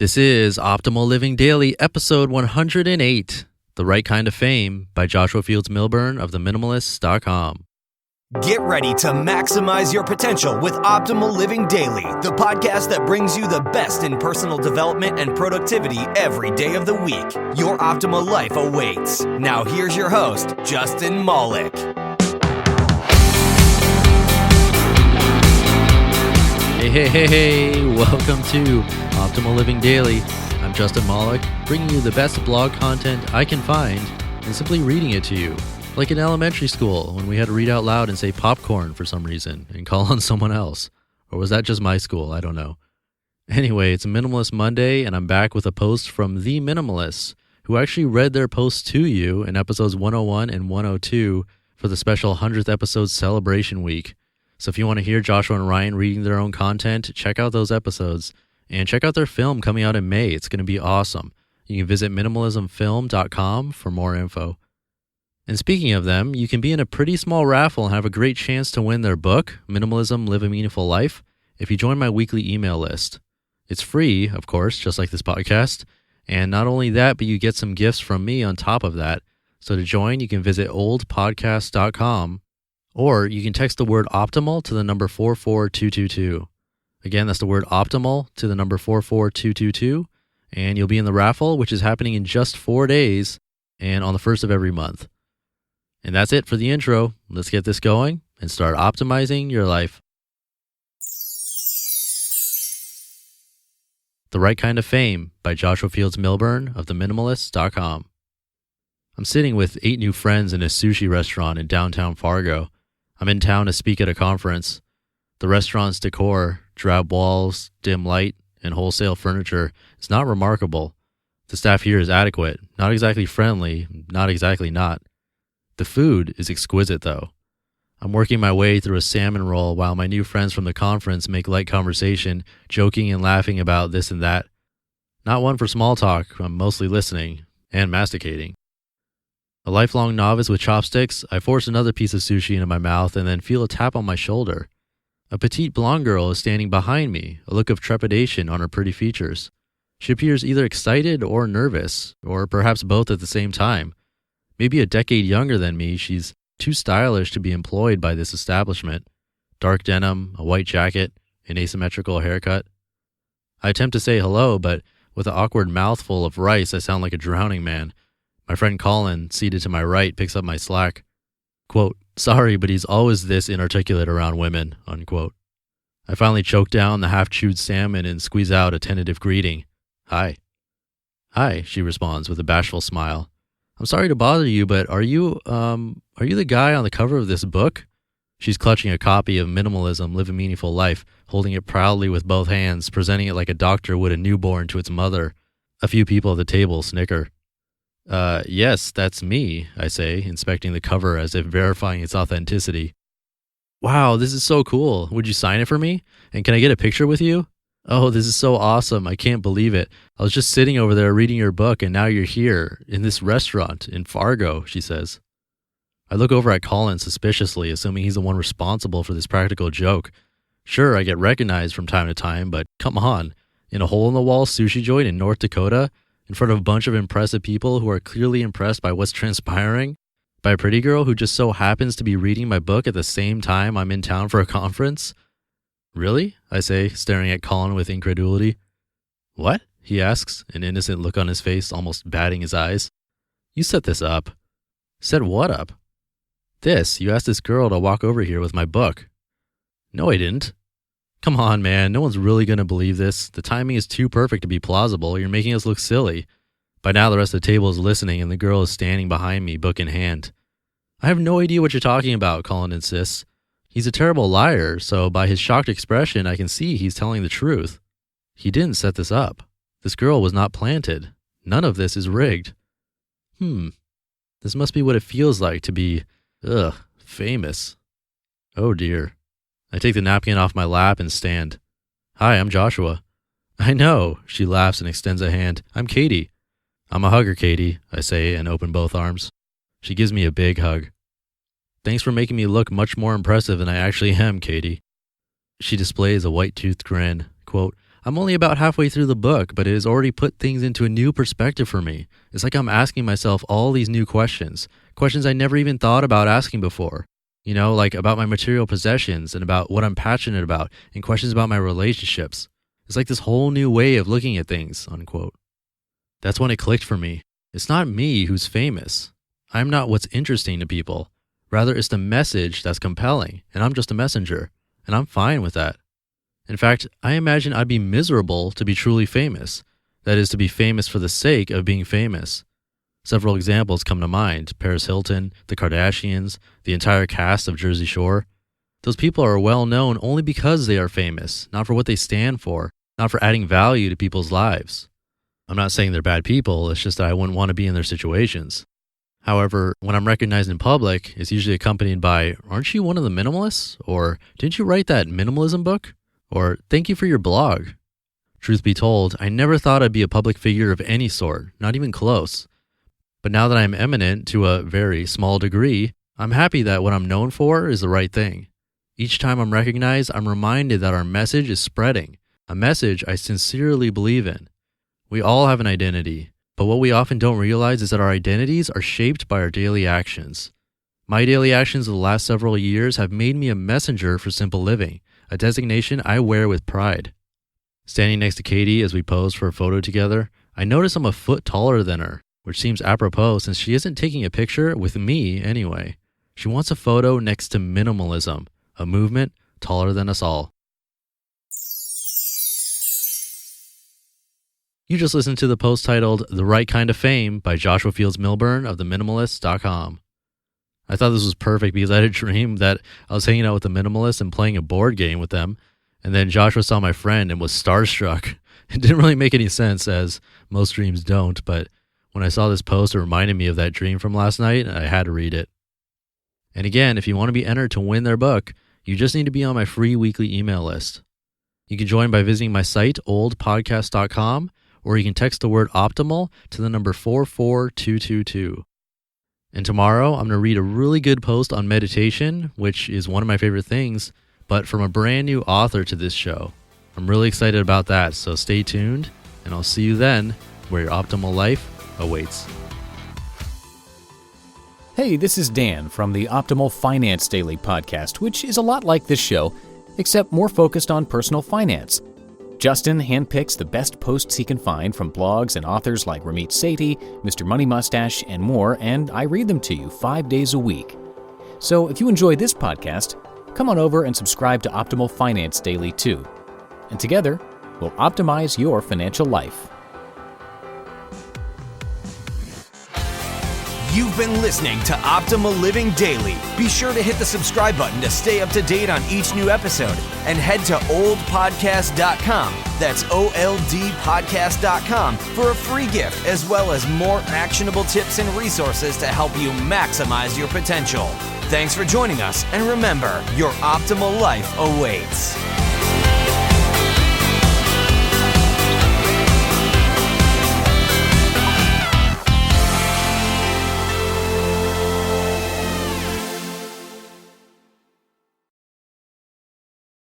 This is Optimal Living Daily, episode 108, The Right Kind of Fame by Joshua Fields Millburn of Minimalists.com. Get ready to maximize your potential with Optimal Living Daily, the podcast that brings you the best in personal development and productivity every day of the week. Your optimal life awaits. Now here's your host, Justin Malik. Hey, welcome to Optimal Living Daily. I'm Justin Malik, bringing you the best blog content I can find and simply reading it to you. Like in elementary school when we had to read out loud and say popcorn for some reason and call on someone else. Or was that just my school? I don't know. Anyway, it's a Minimalist Monday and I'm back with a post from The Minimalists, who actually read their post to you in episodes 101 and 102 for the special 100th episode celebration week. So if you want to hear Joshua and Ryan reading their own content, check out those episodes and check out their film coming out in May. It's going to be awesome. You can visit minimalismfilm.com for more info. And speaking of them, you can be in a pretty small raffle and have a great chance to win their book, Minimalism, Live a Meaningful Life, if you join my weekly email list. It's free, of course, just like this podcast. And not only that, but you get some gifts from me on top of that. So to join, you can visit oldpodcast.com. Or you can text the word optimal to the number 44222. Again, that's the word optimal to the number 44222. And you'll be in the raffle, which is happening in just 4 days and on the first of every month. And that's it for the intro. Let's get this going and start optimizing your life. The Right Kind of Fame by Joshua Fields Millburn of theminimalists.com. I'm sitting with 8 new friends in a sushi restaurant in downtown Fargo. I'm in town to speak at a conference. The restaurant's decor, drab walls, dim light, and wholesale furniture is not remarkable. The staff here is adequate, not exactly friendly, not exactly not. The food is exquisite though. I'm working my way through a salmon roll while my new friends from the conference make light conversation, joking and laughing about this and that. Not one for small talk, I'm mostly listening and masticating. A lifelong novice with chopsticks, I force another piece of sushi into my mouth and then feel a tap on my shoulder. A petite blonde girl is standing behind me, a look of trepidation on her pretty features. She appears either excited or nervous, or perhaps both at the same time. Maybe a decade younger than me, she's too stylish to be employed by this establishment. Dark denim, a white jacket, an asymmetrical haircut. I attempt to say hello, but with an awkward mouthful of rice, I sound like a drowning man. My friend Colin, seated to my right, picks up my slack. Quote, sorry, but he's always this inarticulate around women, unquote. I finally choke down the half-chewed salmon and squeeze out a tentative greeting. Hi. Hi, she responds with a bashful smile. I'm sorry to bother you, but are you the guy on the cover of this book? She's clutching a copy of Minimalism, Live a Meaningful Life, holding it proudly with both hands, presenting it like a doctor would a newborn to its mother. A few people at the table snicker. Yes, that's me, I say, inspecting the cover as if verifying its authenticity. Wow, this is so cool. Would you sign it for me? And can I get a picture with you? Oh, this is so awesome. I can't believe it. I was just sitting over there reading your book and now you're here, in this restaurant, in Fargo, she says. I look over at Colin suspiciously, assuming he's the one responsible for this practical joke. Sure, I get recognized from time to time, but come on. In a hole-in-the-wall sushi joint in North Dakota, in front of a bunch of impressive people who are clearly impressed by what's transpiring, by a pretty girl who just so happens to be reading my book at the same time I'm in town for a conference? Really? I say, staring at Colin with incredulity. What? He asks, an innocent look on his face, almost batting his eyes. You set this up. Set what up? This. You asked this girl to walk over here with my book. No, I didn't. Come on, man. No one's really going to believe this. The timing is too perfect to be plausible. You're making us look silly. By now, the rest of the table is listening, and the girl is standing behind me, book in hand. I have no idea what you're talking about, Colin insists. He's a terrible liar, so by his shocked expression, I can see he's telling the truth. He didn't set this up. This girl was not planted. None of this is rigged. This must be what it feels like to be, famous. Oh dear. I take the napkin off my lap and stand. Hi, I'm Joshua. I know, she laughs and extends a hand. I'm Katie. I'm a hugger, Katie, I say and open both arms. She gives me a big hug. Thanks for making me look much more impressive than I actually am, Katie. She displays a white-toothed grin. Quote, I'm only about halfway through the book, but it has already put things into a new perspective for me. It's like I'm asking myself all these new questions I never even thought about asking before. You know, like about my material possessions and about what I'm passionate about and questions about my relationships. It's like this whole new way of looking at things, unquote. That's when it clicked for me. It's not me who's famous. I'm not what's interesting to people. Rather, it's the message that's compelling, and I'm just a messenger, and I'm fine with that. In fact, I imagine I'd be miserable to be truly famous. That is, to be famous for the sake of being famous. Several examples come to mind: Paris Hilton, the Kardashians, the entire cast of Jersey Shore. Those people are well known only because they are famous, not for what they stand for, not for adding value to people's lives. I'm not saying they're bad people, it's just that I wouldn't want to be in their situations. However, when I'm recognized in public, it's usually accompanied by, "Aren't you one of the minimalists?" Or, "Didn't you write that minimalism book?" Or, "Thank you for your blog." Truth be told, I never thought I'd be a public figure of any sort, not even close. But now that I'm eminent to a very small degree, I'm happy that what I'm known for is the right thing. Each time I'm recognized, I'm reminded that our message is spreading, a message I sincerely believe in. We all have an identity, but what we often don't realize is that our identities are shaped by our daily actions. My daily actions of the last several years have made me a messenger for simple living, a designation I wear with pride. Standing next to Katie as we pose for a photo together, I notice I'm a foot taller than her, which seems apropos since she isn't taking a picture with me anyway. She wants a photo next to minimalism, a movement taller than us all. You just listened to the post titled "The Right Kind of Fame" by Joshua Fields Millburn of Minimalists.com. I thought this was perfect because I had a dream that I was hanging out with the Minimalists and playing a board game with them, and then Joshua saw my friend and was starstruck. It didn't really make any sense, as most dreams don't, but when I saw this post, it reminded me of that dream from last night, and I had to read it. And again, if you want to be entered to win their book, you just need to be on my free weekly email list. You can join by visiting my site, oldpodcast.com, or you can text the word optimal to the number 44222. And tomorrow, I'm going to read a really good post on meditation, which is one of my favorite things, but from a brand new author to this show. I'm really excited about that, so stay tuned, and I'll see you then, where your optimal life awaits. Hey, this is Dan from the Optimal Finance Daily podcast, which is a lot like this show, except more focused on personal finance. Justin handpicks the best posts he can find from blogs and authors like Ramit Sethi, Mr. Money Mustache, and more, and I read them to you 5 days a week. So if you enjoy this podcast, come on over and subscribe to Optimal Finance Daily too. And together, we'll optimize your financial life. You've been listening to Optimal Living Daily. Be sure to hit the subscribe button to stay up to date on each new episode and head to oldpodcast.com. That's OLDpodcast.com for a free gift as well as more actionable tips and resources to help you maximize your potential. Thanks for joining us, and remember, your optimal life awaits.